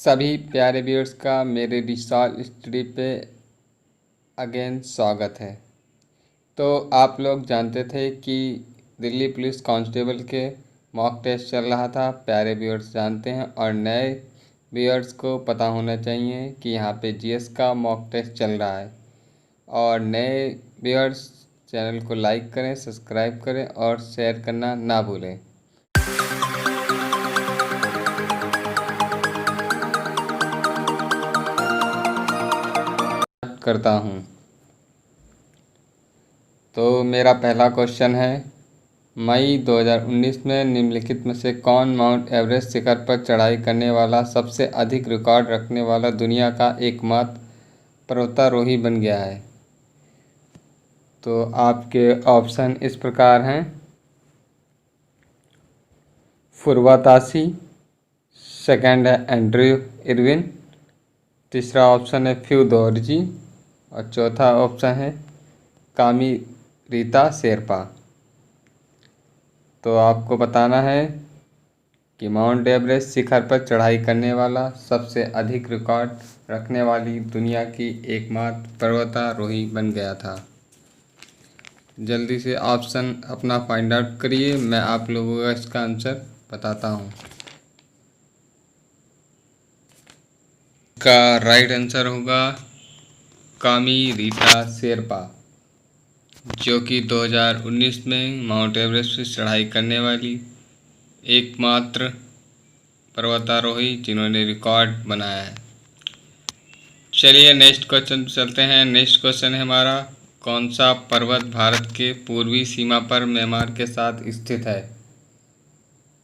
सभी प्यारे व्यूअर्स का मेरे रिसॉल स्टडी पे अगेन स्वागत है। तो आप लोग जानते थे कि दिल्ली पुलिस कांस्टेबल के मॉक टेस्ट चल रहा था। प्यारे व्यूअर्स जानते हैं और नए व्यूअर्स को पता होना चाहिए कि यहाँ पे जीएस का मॉक टेस्ट चल रहा है। और नए व्यूअर्स चैनल को लाइक करें, सब्सक्राइब करें और शेयर करना ना भूलें। करता हूँ। तो मेरा पहला क्वेश्चन है, मई 2019 में निम्नलिखित में से कौन माउंट एवरेस्ट शिखर पर चढ़ाई करने वाला सबसे अधिक रिकॉर्ड रखने वाला दुनिया का एकमात्र पर्वतारोही बन गया है? तो आपके ऑप्शन इस प्रकार हैं, फुरवातासी, सेकंड है एंड्रयू इरविन, तीसरा ऑप्शन है फ्यूदोरजी और चौथा ऑप्शन है कामी रीता शेरपा। तो आपको बताना है कि माउंट एवरेस्ट शिखर पर चढ़ाई करने वाला सबसे अधिक रिकॉर्ड रखने वाली दुनिया की एकमात्र पर्वतारोही बन गया था। जल्दी से ऑप्शन अपना फाइंड आउट करिए, मैं आप लोगों को इसका आंसर बताता हूँ। इसका राइट आंसर होगा कामी रीता शेरपा, जो कि 2019 में माउंट एवरेस्ट पर चढ़ाई करने वाली एकमात्र पर्वतारोही जिन्होंने रिकॉर्ड बनाया है। चलिए नेक्स्ट क्वेश्चन चलते हैं। नेक्स्ट क्वेश्चन है हमारा, कौन सा पर्वत भारत के पूर्वी सीमा पर म्यांमार के साथ स्थित है?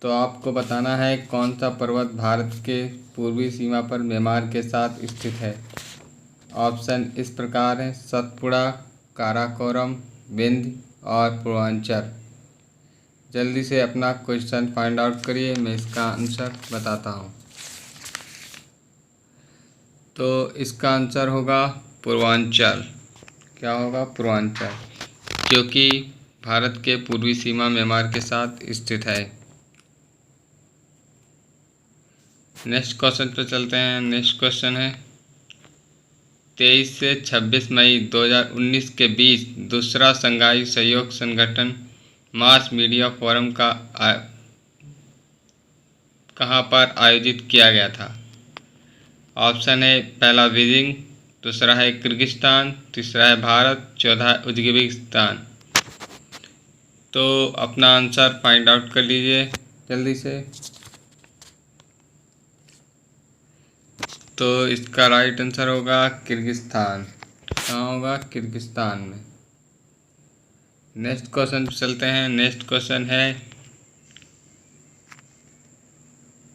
तो आपको बताना है कौन सा पर्वत भारत के पूर्वी सीमा पर म्यांमार के साथ स्थित है। ऑप्शन इस प्रकार हैं, सतपुड़ा, काराकोरम, विंध्य और पूर्वांचल। जल्दी से अपना क्वेश्चन फाइंड आउट करिए, मैं इसका आंसर बताता हूँ। तो इसका आंसर होगा पूर्वांचल। क्या होगा? पूर्वांचल, जो कि भारत के पूर्वी सीमा म्यांमार के साथ स्थित है। नेक्स्ट क्वेश्चन पर चलते हैं। नेक्स्ट क्वेश्चन है, 23 से 26 मई 2019 के बीच दूसरा शंघाई सहयोग संगठन मास मीडिया फोरम का कहाँ पर आयोजित किया गया था? ऑप्शन है, पहला बीजिंग, दूसरा है किर्गिस्तान, तीसरा है भारत, चौथा है उज्बेकिस्तान। तो अपना आंसर फाइंड आउट कर लीजिए जल्दी से। तो इसका राइट आंसर होगा किर्गिस्तान। कहाँ होगा? किर्गिस्तान में। नेक्स्ट क्वेश्चन चलते हैं। नेक्स्ट क्वेश्चन है,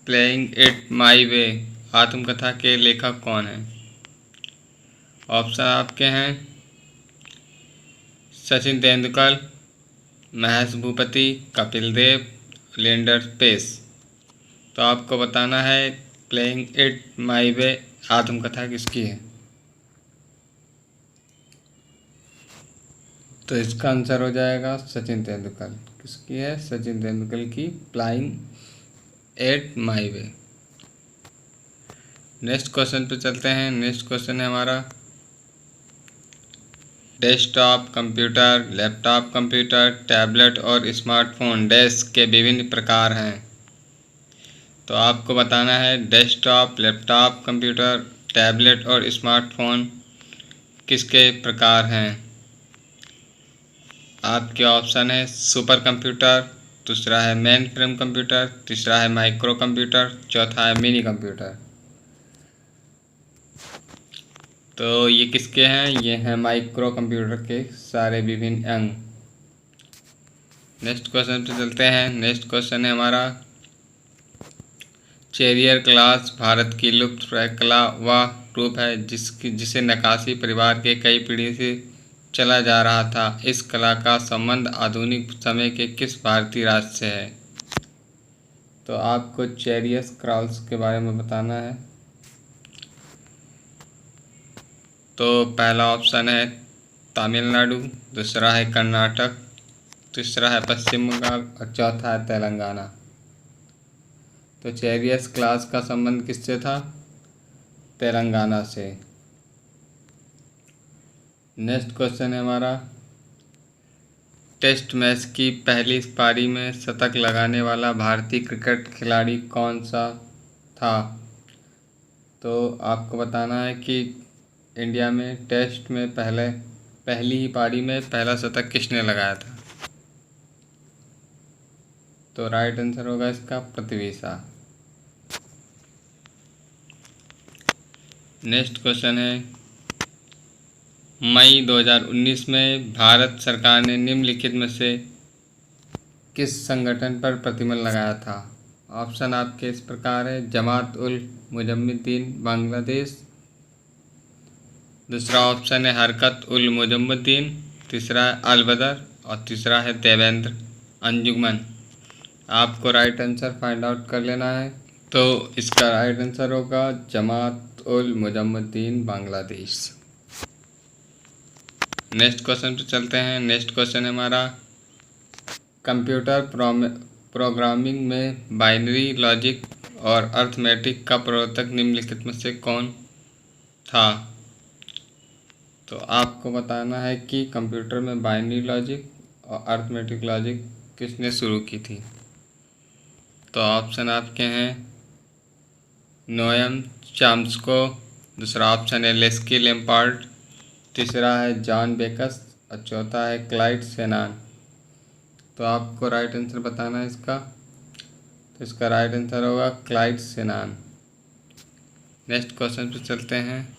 प्लेइंग इट माई वे आत्मकथा के लेखक कौन हैं? ऑप्शन आपके हैं, सचिन तेंदुलकर, महेश भूपति, कपिल देव, लिएंडर पेस। तो आपको बताना है प्लेइंग इट माई वे आत्मकथा किसकी है? तो इसका आंसर हो जाएगा सचिन तेंदुलकर। किसकी है? सचिन तेंदुलकर की playing it my way. Next question पे चलते हैं। नेक्स्ट क्वेश्चन है हमारा, desktop computer, laptop computer, tablet और स्मार्टफोन डेस्क के विभिन्न प्रकार हैं। तो आपको बताना है डेस्कटॉप, लैपटॉप कंप्यूटर, टैबलेट और स्मार्टफोन किसके प्रकार हैं? आपके ऑप्शन है, सुपर कंप्यूटर, दूसरा है मेन फ्रेम कंप्यूटर, तीसरा है माइक्रो कंप्यूटर, चौथा है मिनी कंप्यूटर। तो ये किसके हैं? ये हैं माइक्रो कंप्यूटर के सारे विभिन्न अंग। नेक्स्ट क्वेश्चन पे चलते हैं। नेक्स्ट क्वेश्चन है हमारा, चेरियर क्लास भारत की लुप्त कला व रूप है जिसे नक्काशी परिवार के कई पीढ़ी से चला जा रहा था। इस कला का संबंध आधुनिक समय के किस भारतीय राज्य से है? तो आपको चेरियस क्रॉस के बारे में बताना है। तो पहला ऑप्शन है तमिलनाडु, दूसरा है कर्नाटक, तीसरा है पश्चिम बंगाल और चौथा है तेलंगाना। तो चेरियस क्लास का संबंध किससे था? तेलंगाना से। नेक्स्ट क्वेश्चन है हमारा, टेस्ट मैच की पहली पारी में शतक लगाने वाला भारतीय क्रिकेट खिलाड़ी कौन सा था? तो आपको बताना है कि इंडिया में टेस्ट में पहली ही पारी में पहला शतक किसने लगाया था? तो राइट आंसर होगा इसका पृथ्वी शॉ। नेक्स्ट क्वेश्चन है, मई 2019 में भारत सरकार ने निम्नलिखित में से किस संगठन पर प्रतिबंध लगाया था? ऑप्शन आपके इस प्रकार है, जमात उल मुजाहिदीन बांग्लादेश, दूसरा ऑप्शन है हरकत उल मुजाहिदीन, तीसरा है अल बदर और तीसरा है देवेंद्र अंजुमन। आपको राइट आंसर फाइंड आउट कर लेना है। तो इसका राइट आंसर होगा जमात उल मुजाहिदीन बांग्लादेश। नेक्स्ट क्वेश्चन पे चलते हैं। नेक्स्ट क्वेश्चन है हमारा, कंप्यूटर प्रोग्रामिंग में बाइनरी लॉजिक और अर्थमेटिक का प्रवर्तक निम्नलिखित में से कौन था? तो आपको बताना है कि कंप्यूटर में बाइनरी लॉजिक और अर्थमेटिक लॉजिक किसने शुरू की थी? तो ऑप्शन आपके हैं, नोएम चॉम्स्की, दूसरा ऑप्शन है लेस्की लैम्पार्ड, तीसरा है जॉन बेकस और चौथा है क्लाइड शेनान। तो आपको राइट आंसर बताना है इसका। तो इसका राइट आंसर होगा क्लाइड शेनान। नेक्स्ट क्वेश्चन पे चलते हैं।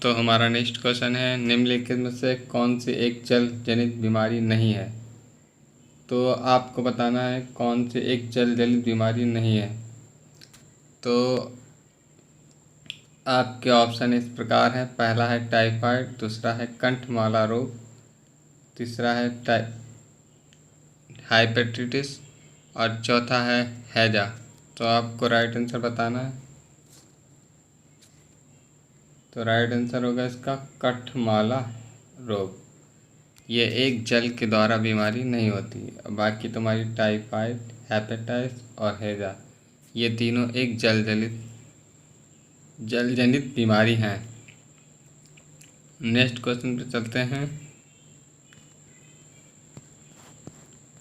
तो हमारा नेक्स्ट क्वेश्चन है, निम्नलिखित में से कौन सी एक जल जनित बीमारी नहीं है? तो आपको बताना है कौन सी एक जल जनित बीमारी नहीं है। तो आपके ऑप्शन इस प्रकार है, पहला है टाइफाइड, दूसरा है कंठमाला रोग, तीसरा है हेपेटाइटिस और चौथा है हैजा। तो आपको राइट आंसर बताना है। तो राइट आंसर होगा इसका कंठमाला रोग। ये एक जल के द्वारा बीमारी नहीं होती। बाकी तुम्हारी टाइफाइड, हेपेटाइटिस और हैजा, ये तीनों एक जल जनित बीमारी हैं। नेक्स्ट क्वेश्चन पे चलते हैं।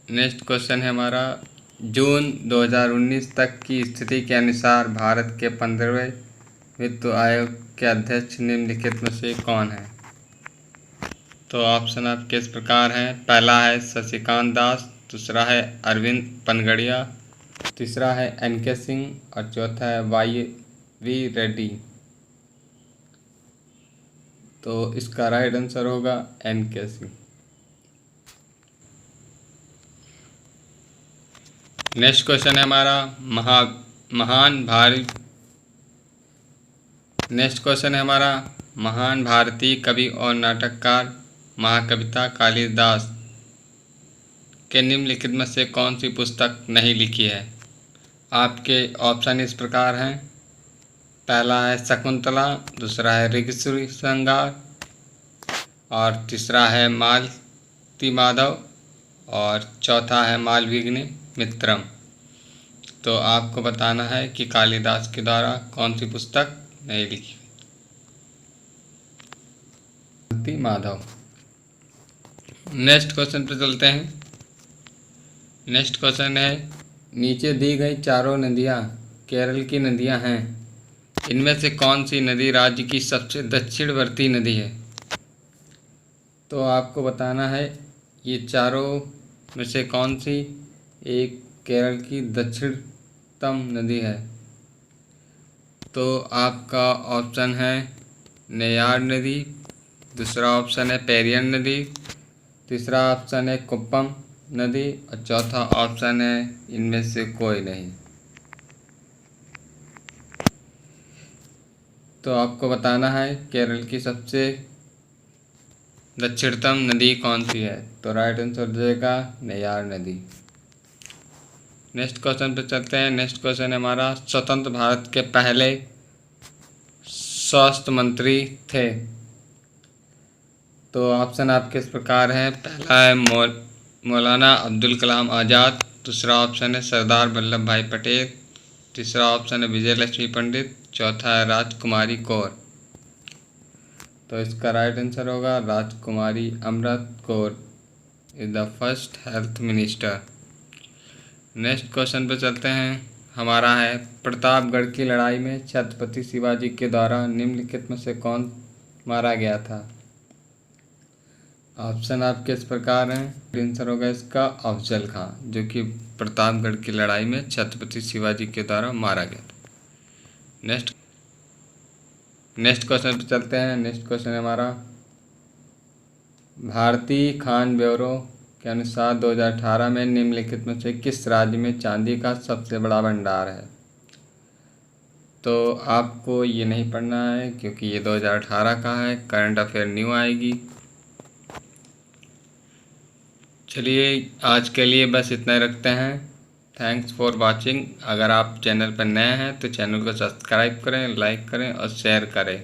नेक्स्ट क्वेश्चन है हमारा, जून 2019 तक की स्थिति के अनुसार भारत के 15वें वित्त आयोग के अध्यक्ष निम्नलिखित में से कौन है? तो ऑप्शन आपके इस प्रकार हैं, पहला है शशिकांत दास, दूसरा है अरविंद पनगड़िया, तीसरा है NK सिंह और चौथा है YV रेड्डी। तो इसका राइट आंसर होगा NK सिंह। नेक्स्ट क्वेश्चन है हमारा, महान भारतीय कवि और नाटककार महाकविता कालिदास के निम्नलिखित में से कौन सी पुस्तक नहीं लिखी है? आपके ऑप्शन इस प्रकार हैं, पहला है शकुंतला, दूसरा है ऋगश्री श्रृंगार और तीसरा है मालती माधव और चौथा है मालविघ्न मित्रम। तो आपको बताना है कि कालिदास के द्वारा कौन सी पुस्तक नहीं लिखी? मालती माधव। नेक्स्ट क्वेश्चन पे चलते हैं। नेक्स्ट क्वेश्चन है, नीचे दी गई चारों नदियाँ केरल की नदियाँ हैं, इनमें से कौन सी नदी राज्य की सबसे दक्षिणवर्ती नदी है? तो आपको बताना है ये चारों में से कौन सी एक केरल की दक्षिणतम नदी है। तो आपका ऑप्शन है नेयार नदी, दूसरा ऑप्शन है पेरियार नदी, तीसरा ऑप्शन है कुप्पम नदी और चौथा ऑप्शन है इनमें से कोई नहीं। तो आपको बताना है केरल की सबसे दक्षिणतम नदी कौन सी है। तो राइट आंसर देगा नेयार नदी। नेक्स्ट क्वेश्चन पे चलते हैं। नेक्स्ट क्वेश्चन है हमारा, स्वतंत्र भारत के पहले स्वास्थ्य मंत्री थे। तो ऑप्शन आपके इस प्रकार हैं, पहला है मौलाना अब्दुल कलाम आज़ाद, दूसरा ऑप्शन है सरदार वल्लभ भाई पटेल, तीसरा ऑप्शन है विजय लक्ष्मी पंडित, चौथा है राजकुमारी कौर। तो इसका राइट आंसर होगा Rajkumari Amrit Kaur is the first health minister. Next question पे चलते हैं। हमारा है प्रतापगढ़ की लड़ाई में छत्रपति शिवाजी के द्वारा निम्नलिखित में से कौन मारा गया था। ऑप्शन आपके इस प्रकार हैं। आंसर होगा इसका अफजल खां, जो कि प्रतापगढ़ की लड़ाई में छत्रपति शिवाजी के द्वारा मारा गया था। नेक्स्ट क्वेश्चन पे चलते हैं। नेक्स्ट क्वेश्चन है हमारा भारतीय खान ब्यूरो के अनुसार 2018 में निम्नलिखित में से किस राज्य में चांदी का सबसे बड़ा भंडार है। तो आपको ये नहीं पढ़ना है क्योंकि ये 2018 का है, करंट अफेयर न्यू आएगी। चलिए आज के लिए बस इतना ही रखते हैं। Thanks for watching. अगर आप चैनल पर नए हैं तो चैनल को सब्सक्राइब करें, लाइक करें और शेयर करें।